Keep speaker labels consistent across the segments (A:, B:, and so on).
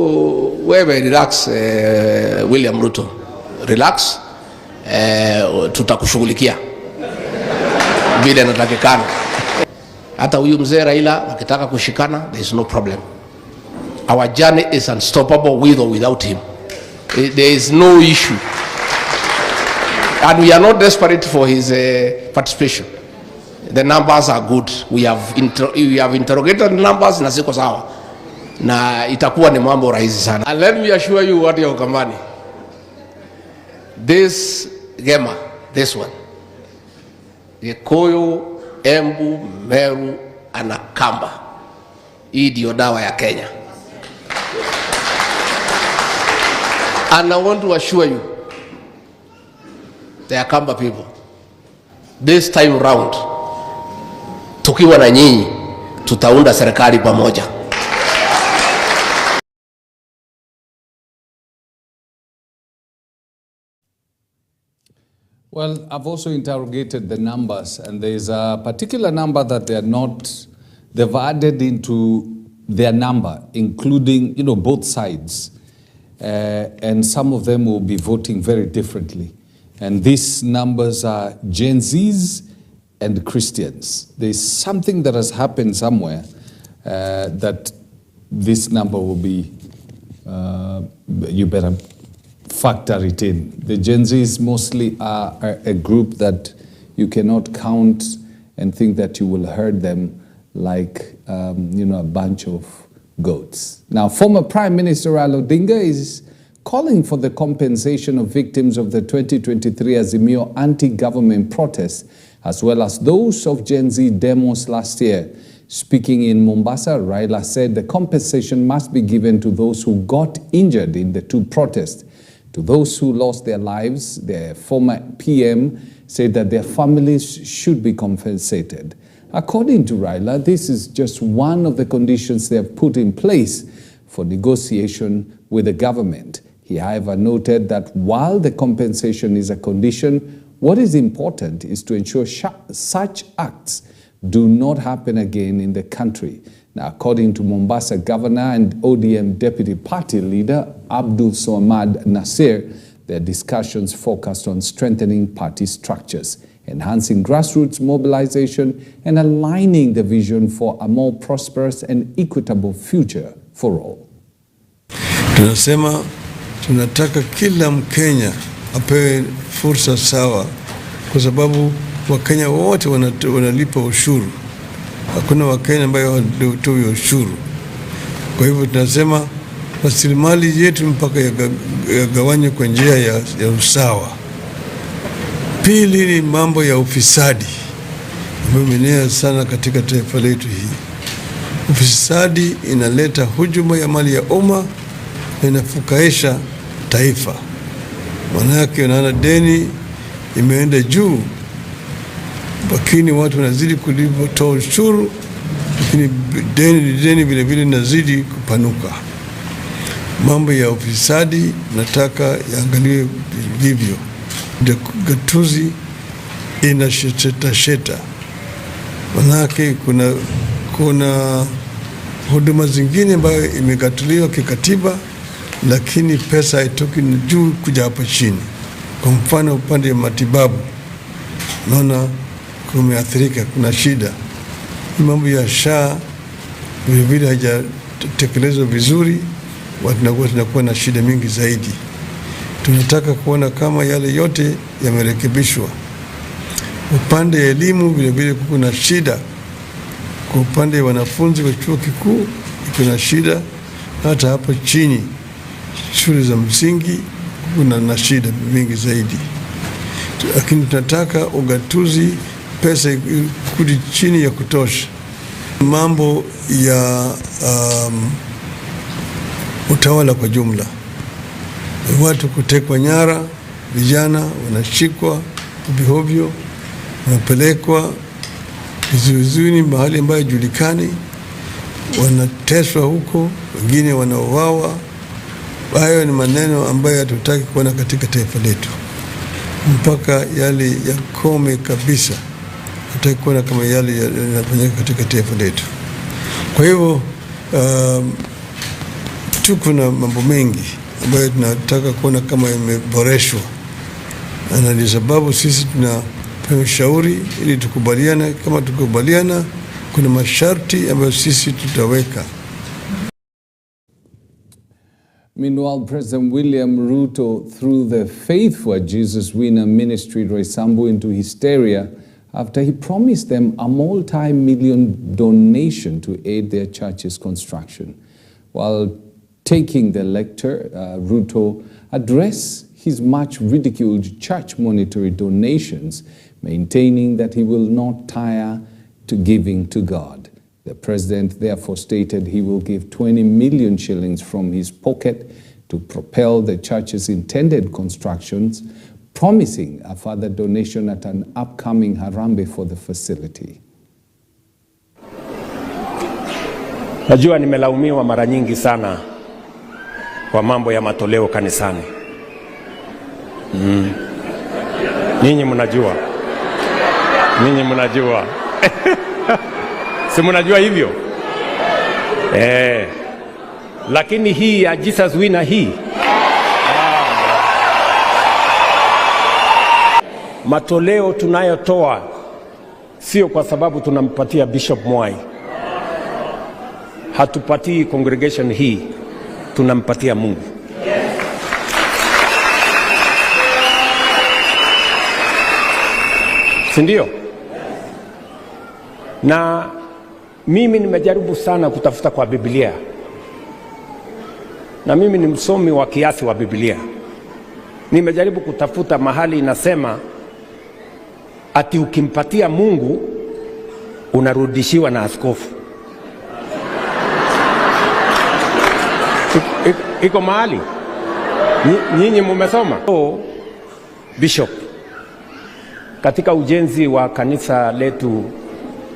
A: Wewe relax, William Ruto, relax, tutakushughulikia vile natakikana. Hata huyu mzee Raila wakitaka kushikana, there is no problem. Our journey is unstoppable with or without him. There is no issue, and we are not desperate for his participation. The numbers are good. We have interrogated the numbers na ziko sawa, na itakuwa ni mambo rahisi sana. And let me assure you what you're Ukambani, this Gema, this one, Gikuyu, Embu, Meru, Anakamba, hii ndio dawa ya Kenya. And I want to assure you, the Akamba people, this time round, tukiwa na nyinyi, tutaunda serikali pamoja.
B: Well, I've also interrogated the numbers, and there's a particular number that they've added into their number, including, both sides. And some of them will be voting very differently. And these numbers are Gen Zs and Christians. There's something that has happened somewhere that this number will be, you better factor it in. The Gen Zs mostly are a group that you cannot count and think that you will herd them like, a bunch of goats. Now, former Prime Minister Raila Odinga is calling for the compensation of victims of the 2023 Azimio anti-government protests, as well as those of Gen Z demos last year. Speaking in Mombasa, Raila said the compensation must be given to those who got injured in the two protests. To those who lost their lives, the former PM said that their families should be compensated. According to Raila, this is just one of the conditions they have put in place for negotiation with the government. He, however, noted that while the compensation is a condition, what is important is to ensure such acts do not happen again in the country. Now, according to Mombasa Governor and ODM Deputy Party Leader Abdul Somad Nasir, their discussions focused on strengthening party structures, enhancing grassroots mobilization, and aligning the vision for a more prosperous and equitable future for all.
C: Tunasema tunataka kila Mkenya apewe fursa sawa, kwa sababu Wakenya wote wanalipa ushuru. Hakuna Wakenya ambao hawatoi ushuru. Kwa hivyo tunasema rasilimali yetu mpaka yagawanywe kwa njia ya usawa. Pili ni mambo ya ufisadi, ambayo imeenea sana katika taifa letu hii. Ufisadi inaleta hujuma ya mali ya umma na inafukaisha taifa. Maana yake unaona deni imeenda juu, lakini watu wanazidi kulipa ushuru, lakini deni vile vile linazidi kupanuka. Mambo ya ufisadi nataka yaangaliwe vilivyo. Gatuzi inasheta. Manake kuna huduma zingine ambayo imegatuliwa kikatiba, lakini pesa haitoki juu kuja hapa chini. Kwa mfano upande wa matibabu, naona kumeathirika, kuna shida. Mambo ya SHA vile vile hajatekelezwa vizuri, tunakuwa na shida mingi zaidi. Tunataka kuona kama yale yote yamerekebishwa. Upande wa elimu vile vile kuna shida. Kwa upande wa wanafunzi wa chuo kikuu kuna shida, hata hapa chini shule za msingi kuna shida mingi zaidi. Lakini tunataka ugatuzi, pesa kurudi chini ya kutosha. Mambo ya utawala kwa jumla, watu kutekwa nyara, vijana wanashikwa hovyo, wanapelekwa vizuizini mahali ambayo julikani, wanateswa huko, wengine wanauawa. Hayo ni maneno ambayo hatutaki kuona katika taifa letu. Mpaka yale yakome kabisa. Hatutaki kuona kama yale yanafanyika katika taifa letu. Kwa hivyo kuna mambo mengi ambayo tunataka kuona kama imeboreshwa, na ndio sababu sisi tunapewa ushauri ili tukubaliane. Kama tukubaliana, kuna masharti ambayo sisi tutaweka.
B: Meanwhile, President William Ruto, through the Faith for Jesus Winner ministry, Roysambu into hysteria after he promised them a multi-million donation to aid their church's construction. While taking the lecture, Ruto addressed his much ridiculed church monetary donations, maintaining that he will not tire to giving to God. The president therefore stated he will give 20 million shillings from his pocket to propel the church's intended constructions, promising a further donation at an upcoming Harambee for the facility.
D: Najua nimelaumiwa mara nyingi sana kwa mambo ya matoleo kanisani. Ninyi mnajua. Si mnajua hivyo? Lakini hii ya Jesus Winner hii. Matoleo tunayotoa sio kwa sababu tunampatia Bishop Mwai. Hatupatii congregation hii, tunampatia Mungu. Si ndio? Na mimi nimejaribu sana kutafuta kwa Biblia. Na mimi ni msomi wa kiasi wa Biblia. Nimejaribu kutafuta mahali inasema ati ukimpatia Mungu unarudishiwa na askofu. Iko mahali? Nyinyi mumesoma? Bishop, katika ujenzi wa kanisa letu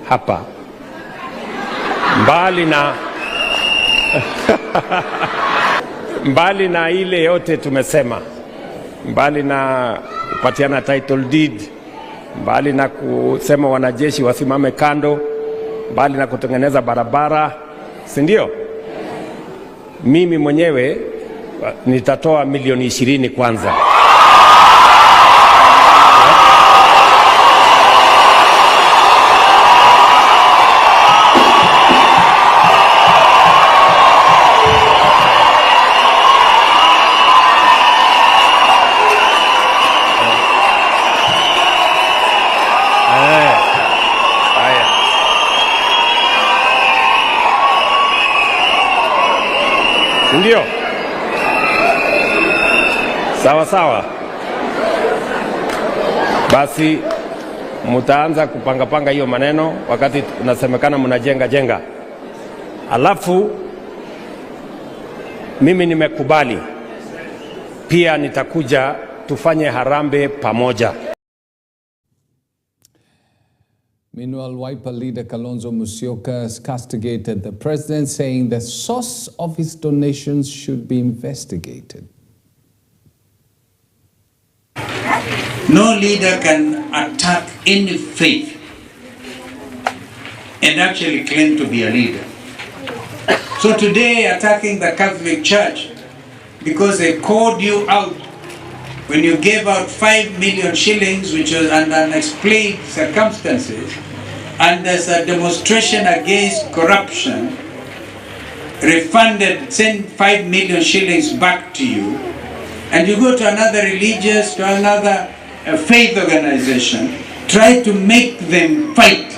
D: hapa, mbali na ile yote tumesema, mbali na kupatiana title deed, mbali na kusema wanajeshi wasimame kando, mbali na kutengeneza barabara, si ndio? Mimi mwenyewe nitatoa milioni 20 kwanza. Ndio. Sawa sawa. Basi mutaanza kupanga hiyo maneno wakati unasemekana mnajenga. Alafu mimi nimekubali pia nitakuja tufanye harambee pamoja.
B: Meanwhile, Wiper leader Kalonzo Musyoka has castigated the president, saying the source of his donations should be investigated.
E: No leader can attack any faith and actually claim to be a leader. So today, attacking the Catholic Church because they called you out when you gave out 5 million shillings, which was under unexplained circumstances, and as a demonstration against corruption, send 5 million shillings back to you, and you go to another religious, to another faith organization, try to make them fight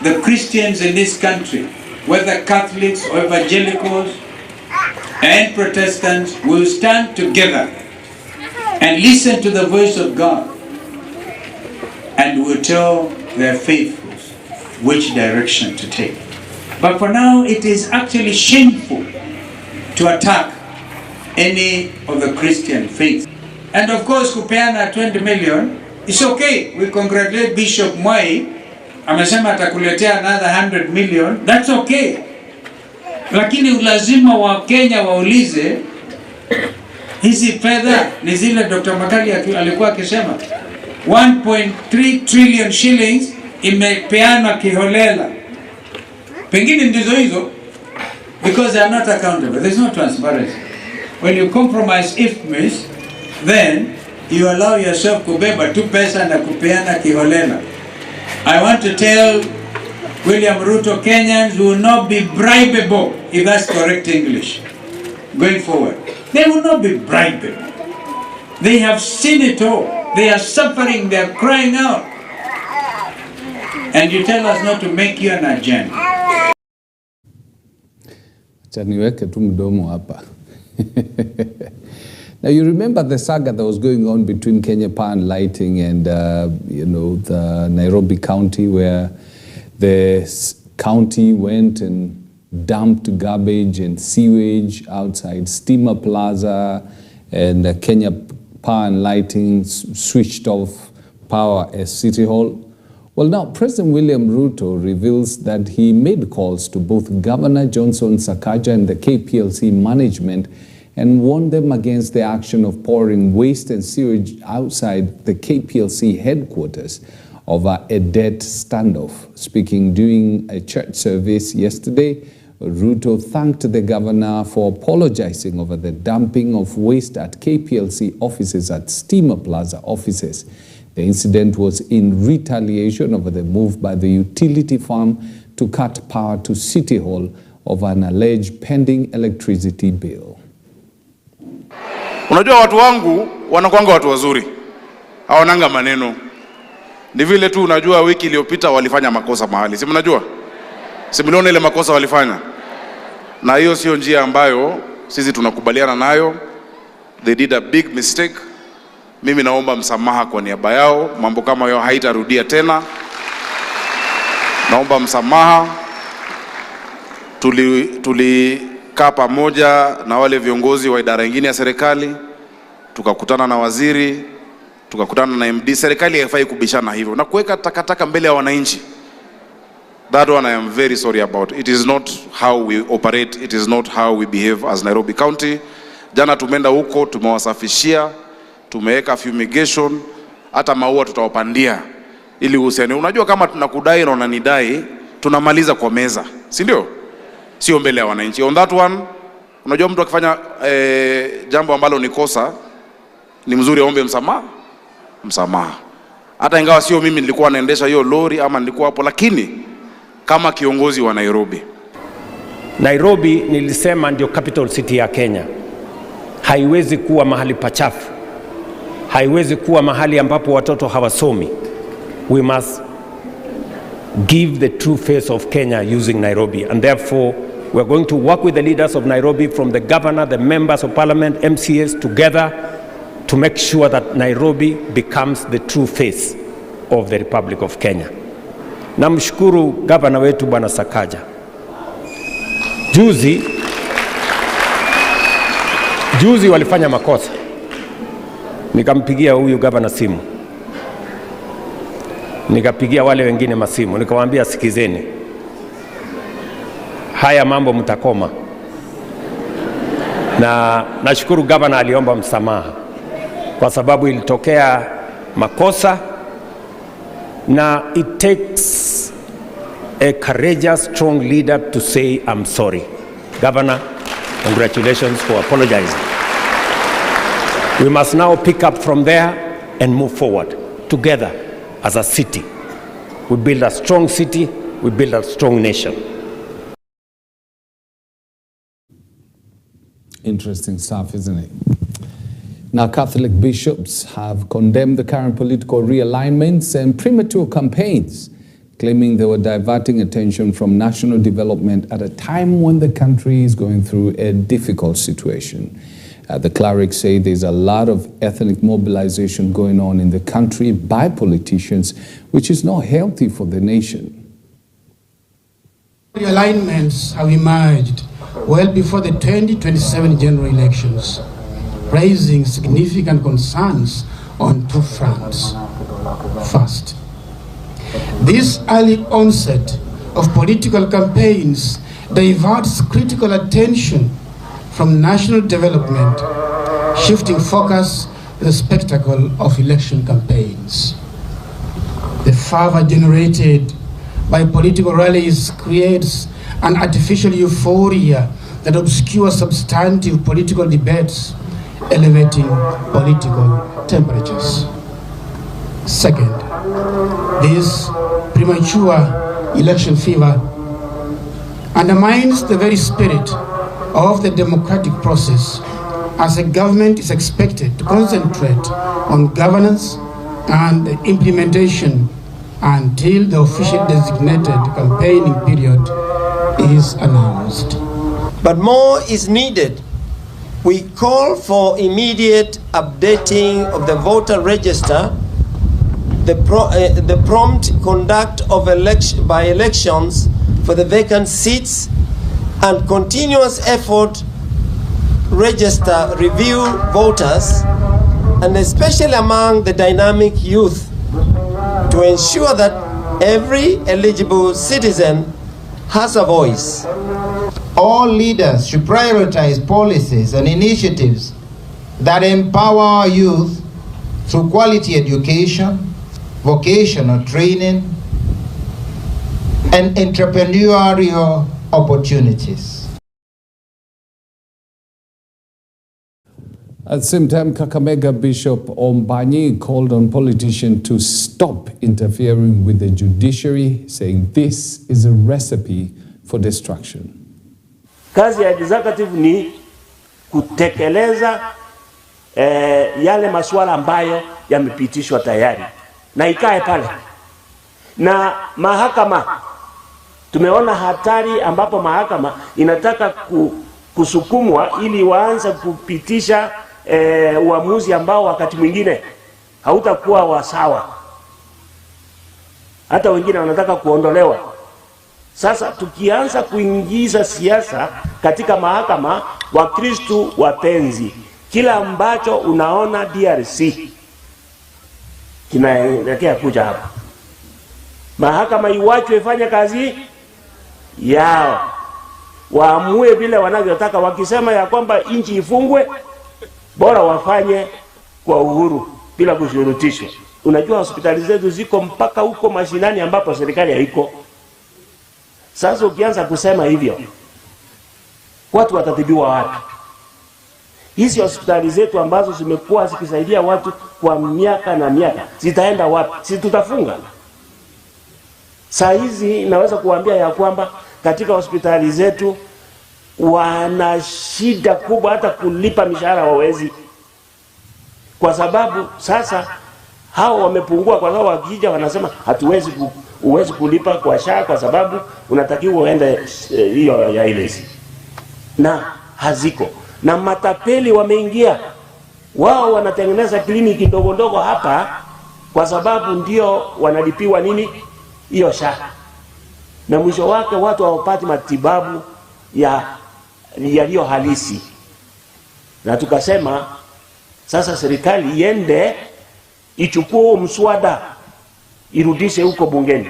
E: the Christians in this country, whether Catholics or evangelicals and Protestants, will stand together and listen to the voice of God, and will tell their faithfuls which direction to take. But for now, it is actually shameful to attack any of the Christian faith. And of course, kupeana 20 million, it's okay. We congratulate Bishop Mwai, amesema atakuletea another 100 million, that's okay. Lakini lazima wa Kenya waulize, hizi fedha ni zile Dr. Makali alikuwa akisema 1.3 trillion shillings imepeanwa kiholela. Pengine ndizo hizo, because they are not accountable. There's no transparency. When you compromise ifmis, then you allow yourself kubeba tu pesa na kupeana kiholela. I want to tell William Ruto, Kenyans will not be bribable, if that's correct English, going forward. They will not be bribable. They have seen it all. They are suffering, they are crying out. And you tell us not to make you an agenda.
B: Chaniweke tu mdomo hapa. Now you remember the saga that was going on between Kenya Power and Lighting and the Nairobi County, where the county went and dumped garbage and sewage outside Steamer Plaza, and Kenya Power and Lighting switched off power at City Hall. Well, now President William Ruto reveals that he made calls to both Governor Johnson Sakaja and the KPLC management and warned them against the action of pouring waste and sewage outside the KPLC headquarters over a debt standoff. Speaking during a church service yesterday, Ruto thanked the governor for apologizing over the dumping of waste at KPLC offices at Steamer Plaza offices. The incident was in retaliation over the move by the utility firm to cut power to City Hall over an alleged pending electricity bill.
F: Unajua watu wangu wanakuanga watu wazuri, hawananga maneno. Ni vile tu unajua wiki iliyopita walifanya makosa mahali. Si mnajua? Si mliona ile makosa walifanya? Na hiyo sio njia ambayo sisi tunakubaliana nayo. They did a big mistake. Mimi naomba msamaha kwa niaba yao. Mambo kama hayo haitarudia tena. Naomba msamaha. Tulikaa pamoja na wale viongozi wa idara nyingine ya serikali, tukakutana na waziri, tukakutana na MD. Serikali haifai kubishana hivyo na kuweka takataka mbele ya wananchi. That one I am very sorry about. It is not how we operate, it is not how we behave as Nairobi County. Jana tumeenda huko, tumewasafishia, tumeweka fumigation, hata maua tutawapandia ili uhusiane. Unajua kama tunakudai na unanidai, tunamaliza kwa meza, si ndio? Sio mbele ya wananchi. On that one, unajua mtu akifanya jambo ambalo ni kosa, ni mzuri aombe msamaha. Hata ingawa sio mimi nilikuwa naendesha hiyo lori ama nilikuwa hapo, lakini kama kiongozi wa Nairobi.
D: Nairobi nilisema ndio capital city ya Kenya. Haiwezi kuwa mahali pachafu. Haiwezi kuwa mahali ambapo watoto hawasomi. We must give the true face of Kenya using Nairobi, and therefore we are going to work with the leaders of Nairobi, from the governor, the members of parliament, MCAs, together to make sure that Nairobi becomes the true face of the Republic of Kenya. Namshukuru governor wetu Bwana Sakaja. Juzi walifanya makosa. Nikampigia huyu governor simu. Nikapigia wale wengine masimu. Nikawaambia sikizeni, haya mambo mtakoma. Na nashukuru governor aliomba msamaha kwa sababu ilitokea makosa, na it takes a courageous, strong leader to say I'm sorry. Governor, congratulations for apologizing. We must now pick up from there and move forward together as a city. We build a strong city, we build a strong nation.
B: Interesting stuff, isn't it? Now, Catholic bishops have condemned the current political realignments and premature campaigns, claiming they were diverting attention from national development at a time when the country is going through a difficult situation. The clerics say there's a lot of ethnic mobilization going on in the country by politicians, which is not healthy for the nation.
G: Realignments have emerged well before the 2027 general elections, raising significant concerns on two fronts. First, this early onset of political campaigns diverts critical attention from national development, shifting focus to the spectacle of election campaigns. The fervor generated by political rallies creates an artificial euphoria that obscures substantive political debates, elevating political temperatures. Second, this premature election fever undermines the very spirit of the democratic process, as a government is expected to concentrate on governance and implementation until the officially designated campaigning period is announced.
H: But more is needed. We call for immediate updating of the voter register, the prompt conduct of by-elections for the vacant seats, and continuous effort register review voters, and especially among the dynamic youth, to ensure that every eligible citizen has a voice.
I: All leaders should prioritize policies and initiatives that empower our youth through quality education, vocational training, and entrepreneurial opportunities.
B: At the same time, Kakamega Bishop Ombanyi called on politicians to stop interfering with the judiciary, saying this is a recipe for destruction.
J: Kazi ya executive ni kutekeleza yale masuala ambayo yamepitishwa tayari na ikae pale. Na mahakama, tumeona hatari ambapo mahakama inataka kusukumwa ili waanze kupitisha uamuzi ambao wakati mwingine hautakuwa wa sawa. Hata wengine wanataka kuondolewa. Sasa tukianza kuingiza siasa katika mahakama, Wakristo wapenzi, kila ambacho unaona DRC kinaelekea kuja hapa. Mahakama iwachwe ifanye kazi yao, waamue vile wanavyotaka. Wakisema ya kwamba nchi ifungwe, bora wafanye kwa uhuru bila kushurutishwa. Unajua hospitali zetu ziko mpaka huko mashinani ambapo serikali haiko. Sasa ukianza kusema hivyo, watu watatibiwa wapi? Hizi hospitali zetu ambazo zimekuwa zikisaidia watu kwa miaka na miaka, zitaenda wapi? Si tutafunga? Saa hizi naweza kuambia ya kwamba katika hospitali zetu wana shida kubwa, hata kulipa mishahara wawezi. Kwa sababu sasa hao wamepungua, kwa sababu wakija wanasema huwezi kulipa kwa SHA kwa sababu unatakiwa uende hiyo ya ilezi. Na haziko. Na matapeli wameingia. Wao wanatengeneza kliniki ndogo ndogo hapa kwa sababu ndio wanalipiwa nini? Hiyo SHA. Na mwisho wake watu hawapati matibabu yaliyo halisi. Na tukasema sasa serikali iende ichukue mswada irudishe huko bungeni,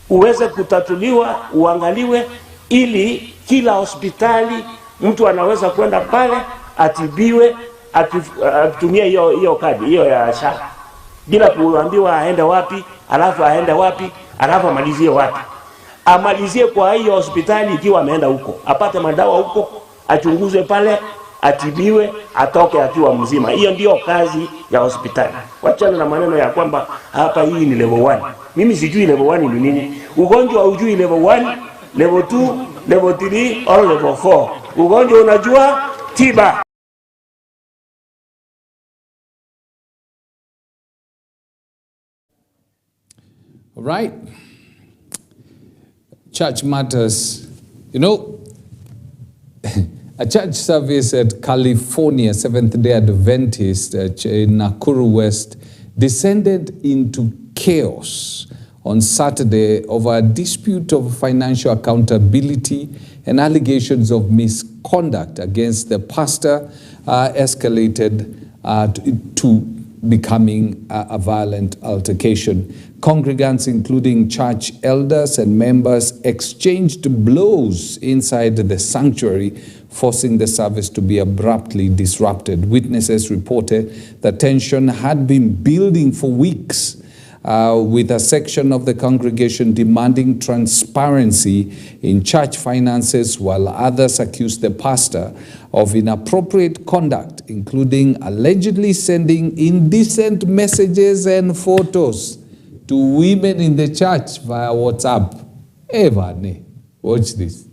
J: uweze kutatuliwa, uangaliwe, ili kila hospitali mtu anaweza kwenda pale atibiwe akitumia hiyo kadi hiyo ya SHA, bila kuambiwa aende wapi, alafu aende wapi, alafu amalizie wapi. Amalizie kwa hiyo hospitali ikiwa ameenda huko, apate madawa huko, achunguzwe pale, atibiwe, atoke akiwa mzima. Hiyo ndio kazi ya hospitali. Wachana na maneno ya kwamba hapa hii ni level 1. Mimi sijui level 1 ni nini. Ugonjwa hujui level 1, level 2, level 3 au level 4. Ugonjwa unajua tiba.
B: All right. Church matters. You know, a church service at California Seventh-day Adventist in Nakuru West descended into chaos on Saturday over a dispute of financial accountability and allegations of misconduct against the pastor escalated to becoming a violent altercation. Congregants, including church elders and members, exchanged blows inside the sanctuary, forcing the service to be abruptly disrupted. Witnesses reported that tension had been building for weeks with a section of the congregation demanding transparency in church finances, while others accused the pastor of inappropriate conduct, including allegedly sending indecent messages and photos to women in the church via WhatsApp. Evane, watch this.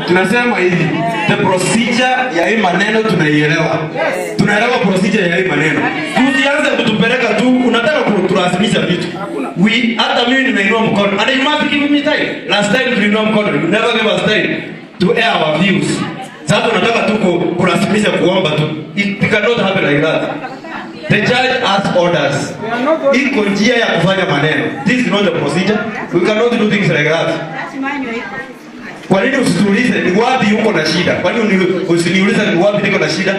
K: Tunasema hivi, the procedure ya hii maneno tunaielewa. Tunaelewa procedure ya hii maneno. Tusianze kutupeleka tu, unataka kuturasimisha vitu. Hata mimi nimeinua mkono. And you must give me time. Last time tuliinua mkono. You never gave us time to air our views. Sasa unataka tu kurasimisha kuomba tu. It cannot happen like that. The judge has orders. Iko njia ya kufanya maneno. This is not the procedure. We cannot do things like that. Kwa nini usituulize ni wapi uko na shida? Kwa nini usiniulize ni wapi niko na shida?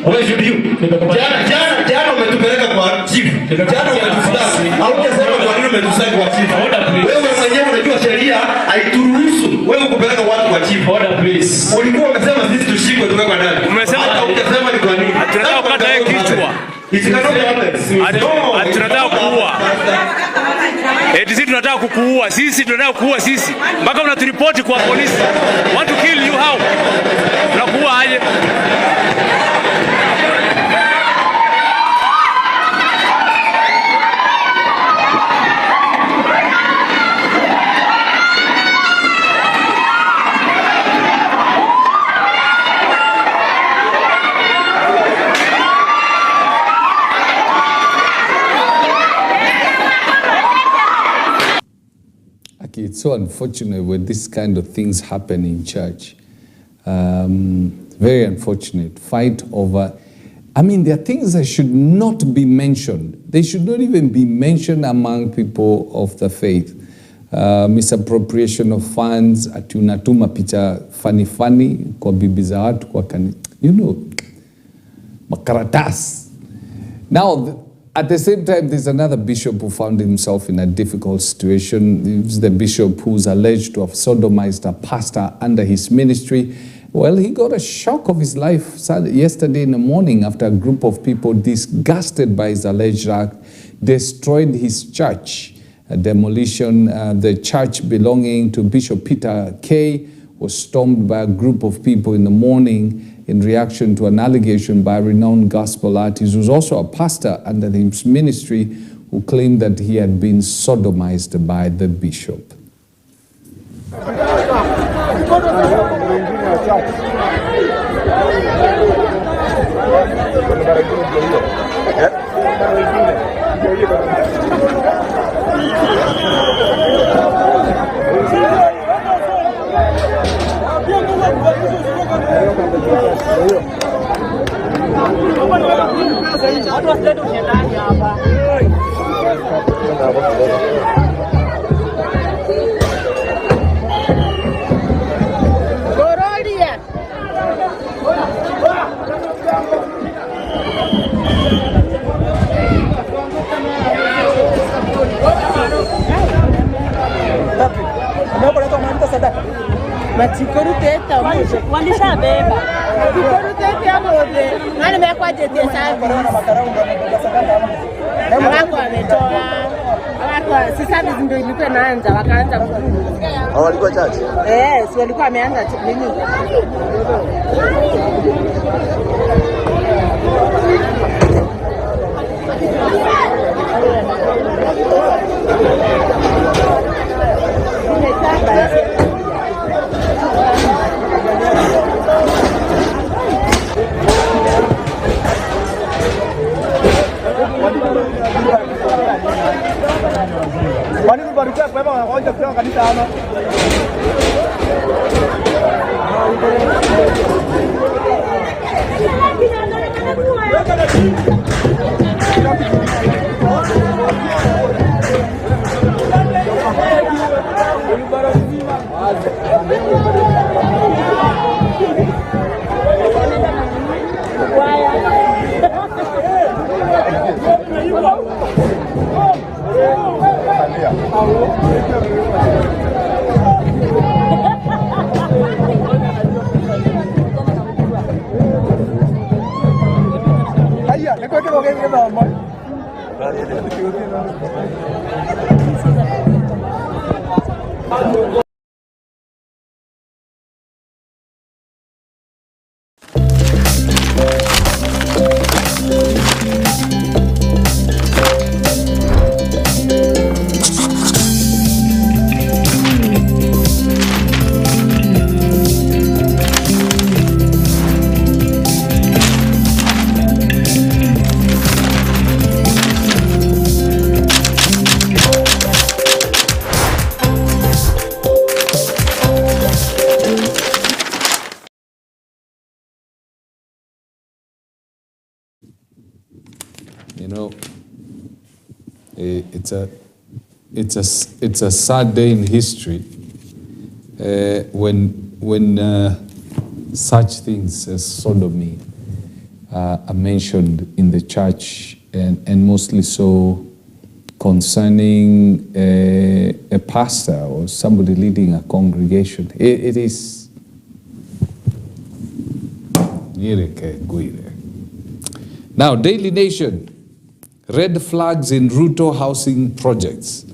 K: Wewe should you? Jana umetupeleka kwa chief. Jana umetustaki. Haujasema kwa nini umetustaki kwa chief. Wewe mwenyewe unajua sheria haituruhusu wewe kupeleka watu kwa chief. Order please. Ulikuwa umesema sisi tushikwe tuwekwe ndani. Umesema haujasema ni kwa nini?
L: Tunataka kukata yeye kichwa. Tunataka kuua. Sisi tunataka kukuua. Sisi tunataka kukuua sisi. Mpaka unaturipoti kwa polisi. Want to kill you how? Tunakuua aje?
B: It's so unfortunate when this kind of things happen in church. Very unfortunate. Fight over. I mean, there are things that should not be mentioned. They should not even be mentioned among people of the faith. Misappropriation of funds, ati unatuma picha funny kwa bibi za watu kwa makaratas. Now, at the same time, there's another bishop who found himself in a difficult situation. It's the bishop who's alleged to have sodomized a pastor under his ministry. Well, he got a shock of his life yesterday in the morning after a group of people, disgusted by his alleged act, destroyed his church. A demolition, the church belonging to Bishop Peter Kay was stormed by a group of people in the morning in reaction to an allegation by a renowned gospel artist who's also a pastor under his ministry, who claimed that he had been sodomized by the bishop.
H: Walikuwa chache?
M: Yes, walikuwa wameanza nini?
N: Wow.
B: You know, it's a sad day in history when such things as sodomy are mentioned in the church, and mostly so concerning a pastor or somebody leading a congregation. It is now, Daily Nation. Red flags in Ruto housing projects.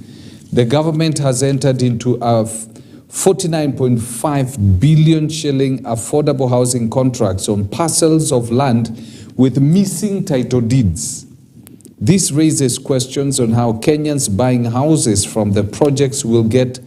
B: The government has entered into a 49.5 billion shilling affordable housing contracts on parcels of land with missing title deeds. This raises questions on how Kenyans buying houses from the projects will get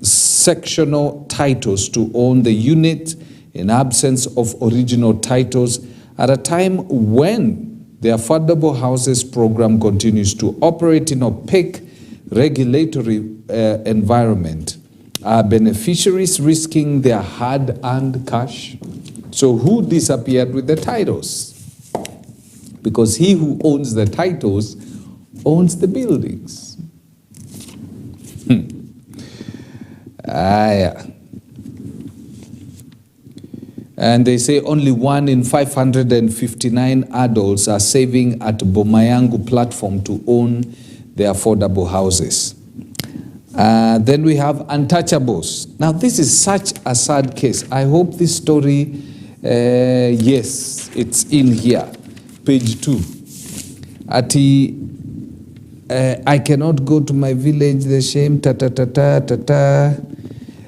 B: sectional titles to own the unit in absence of original titles at a time when the Affordable Houses Program continues to operate in opaque regulatory environment. Are beneficiaries risking their hard-earned cash? So who disappeared with the titles? Because he who owns the titles owns the buildings. Yeah. And they say only 1 in 559 adults are saving at Bomayangu platform to own their affordable houses. Then we have untouchables. Now this is such a sad case. I hope this story, yes, it's in here, page 2. I cannot go to my village, the shame,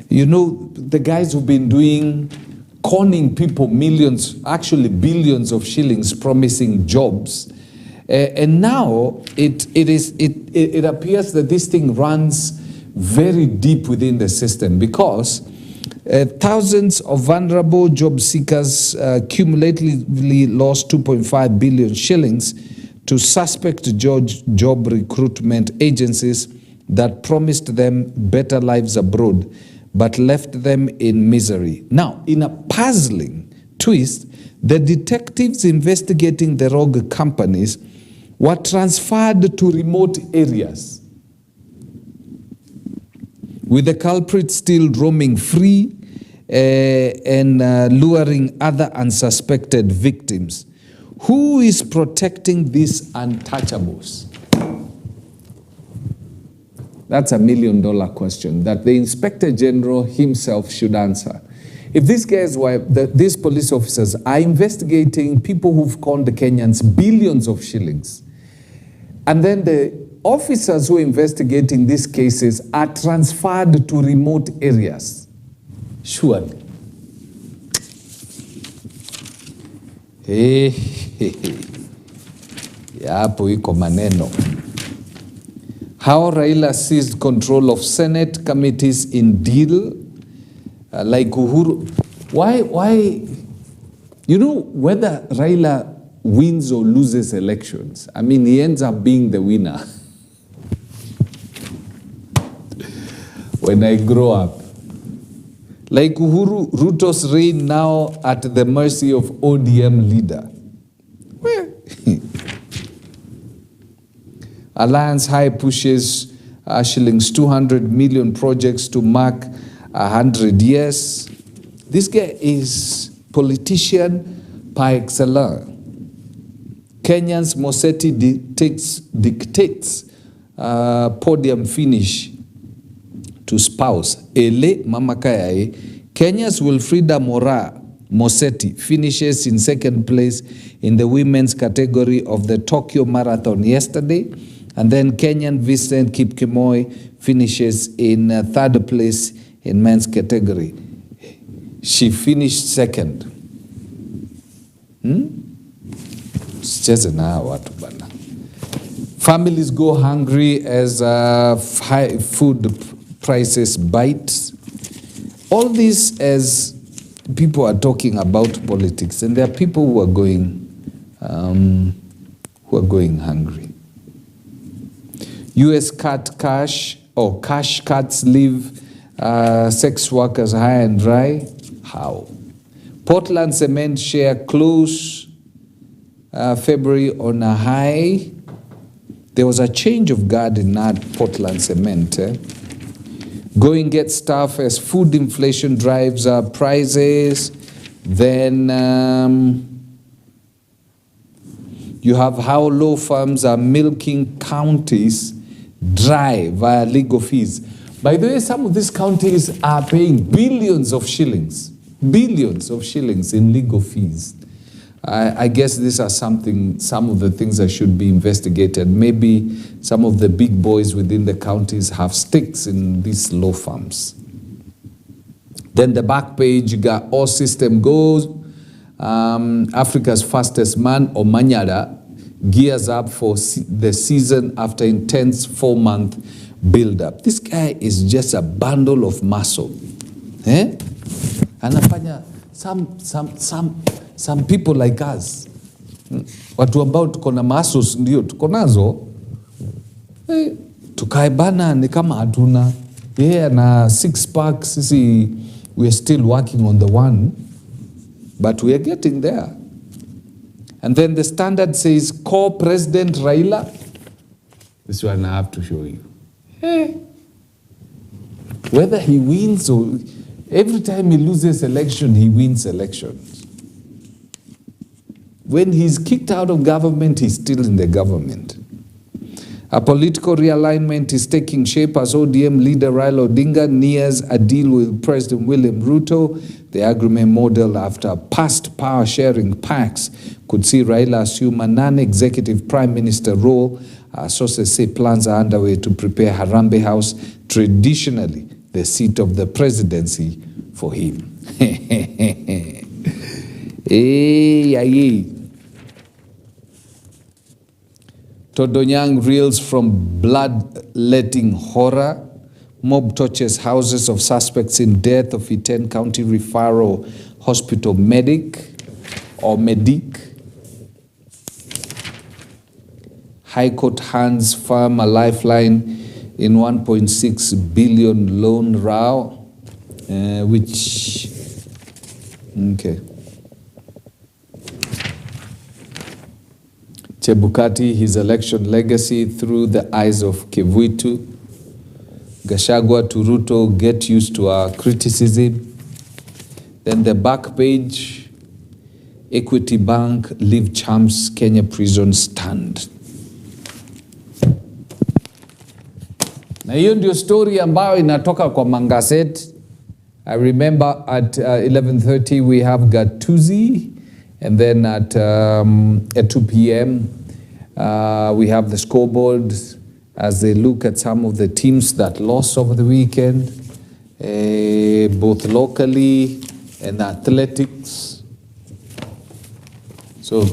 B: You know, the guys who've been doing conning people millions, actually billions of shillings, promising jobs. And now it appears that this thing runs very deep within the system, because thousands of vulnerable job seekers cumulatively lost 2.5 billion shillings to suspect job recruitment agencies that promised them better lives abroad, but left them in misery. Now, in a puzzling twist, the detectives investigating the rogue companies were transferred to remote areas, with the culprits still roaming free and luring other unsuspected victims. Who is protecting these untouchables? That's $1 million question that the Inspector General himself should answer. If these guys these police officers are investigating people who've conned the Kenyans billions of shillings, and then the officers who are investigating these cases are transferred to remote areas, surely. Yapo iko maneno. How Raila seized control of Senate committees in deal like Uhuru. Why? You know, whether Raila wins or loses elections, I mean, he ends up being the winner. When I grow up. Like Uhuru, Ruto's reign now at the mercy of ODM leader. Well, Alliance High pushes shillings 200 million projects to mark 100 years. This guy is politician par excellence. Kenyan's Mosetti dictates podium finish to spouse. Ele Mama Kaya, Kenya's Wilfrida Mora Mosetti finishes in second place in the women's category of the Tokyo Marathon yesterday. And then Kenyan Vincent Kipkemoi finishes in third place in men's category. She finished second. Sicheze na hawa watu bana. Families go hungry as high food prices bite. All this as people are talking about politics, and there are people who are going hungry. U.S. cash cuts leave sex workers high and dry. How? Portland cement share close February on a high. There was a change of guard in Portland cement. Going get stuff as food inflation drives up prices. Then you have how law firms are milking counties dry via legal fees. By the way, some of these counties are paying billions of shillings in legal fees. I guess these are some of the things that should be investigated. Maybe some of the big boys within the counties have stakes in these law firms. Then the back page, you got all system goes. Africa's fastest man, Omanyala, gears up for the season after intense 4-month build-up. This guy is just a bundle of muscle. Anafanya some people like us, watu ambao tuko na muscles ndio tuko nazo, tukae bana ni kama hatuna. Na 6-pack, sisi we are still working on the one, but we are getting there. And then the Standard says co-president Raila. This one I have to show you. Whether he wins or every time he loses election, he wins elections. When he's kicked out of government, he's still in the government. A political realignment is taking shape as ODM leader Raila Odinga nears a deal with President William Ruto. The agreement model after past power-sharing pacts could see Raila assume a non-executive prime minister role. Sources say plans are underway to prepare Harambee House, traditionally the seat of the presidency, for him. Todonyang reels from blood-letting horror. Mob torches houses of suspects in death of Iten County Referral Hospital medic. High Court hands firm a lifeline in 1.6 billion loan row, Chebukati, his election legacy through the eyes of Kivuitu. Gachagua to Ruto, get used to our criticism. Then the back page, Equity Bank, leave champs, Kenya prison stand. Na hiyo ndio story ambayo inatoka kwa Mangaset. I remember at 11:30 we have Gatuzi, and then at 2 p.m. We have the scoreboard as they look at some of the teams that lost over the weekend, both locally and athletics. So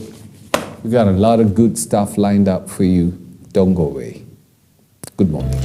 B: we got a lot of good stuff lined up for you. Don't go away. Good morning.